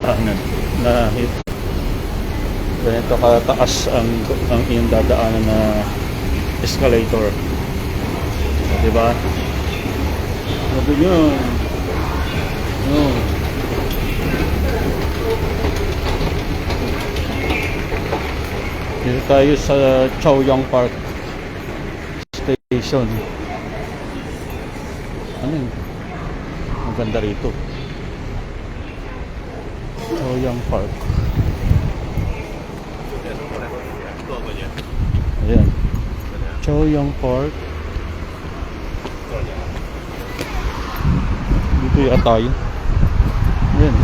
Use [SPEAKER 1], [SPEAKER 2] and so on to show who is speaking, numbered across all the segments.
[SPEAKER 1] dadaanan na ganito kataas ang iyong dadaanan na escalator, diba? Sabi nyo dito tayo sa Chaoyang Park Station. Ano yun? Maganda rito. Chaoyang Park. Ayan. Chaoyang Park. Dito yata yun. Ayan.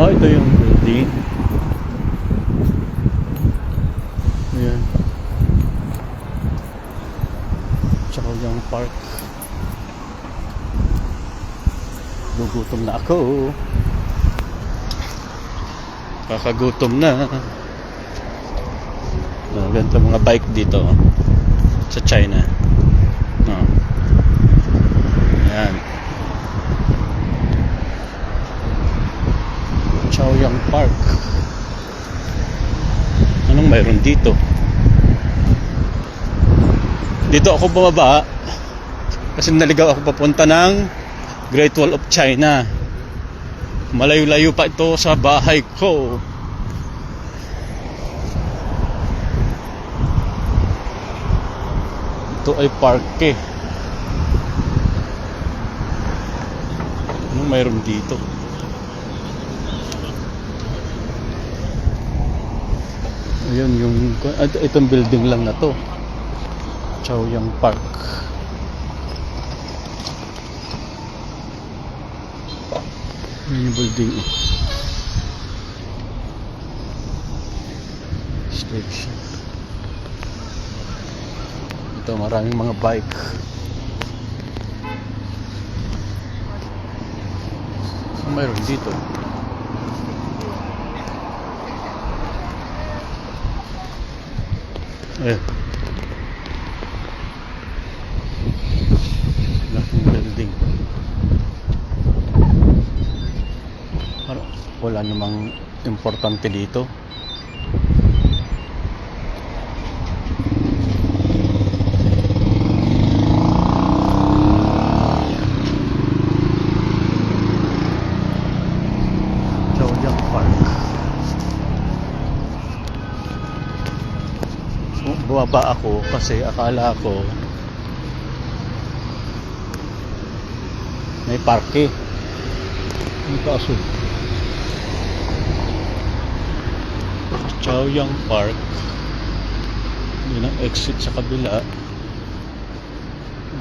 [SPEAKER 1] Ito yung building. Ayan. Chaoyang Park. Gugutom na ako. Kakagutom na. Ganito mga bike dito sa China. Ayan. Chaoyang Park. Anong mayroon dito? Dito ako bumaba kasi naligaw ako papunta ng Great Wall of China. Malayo-layo pa ito sa bahay ko. Ito ay parke. Anong mayroon dito? Ayun yung itong building lang na to. Chaoyang Park. Yung building station. Ito maraming mga bike. Mayroon dito. Laking building. Wala namang importante dito. Chaoyang Park. Bumaba ako kasi akala ko may parke. Ang kaso Chaoyang Park. Yun ang exit sa kabila.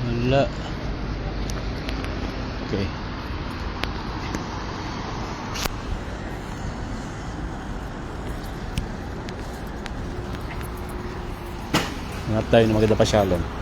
[SPEAKER 1] Wala. Okay. Hanap tayo ng maganda pasyalan.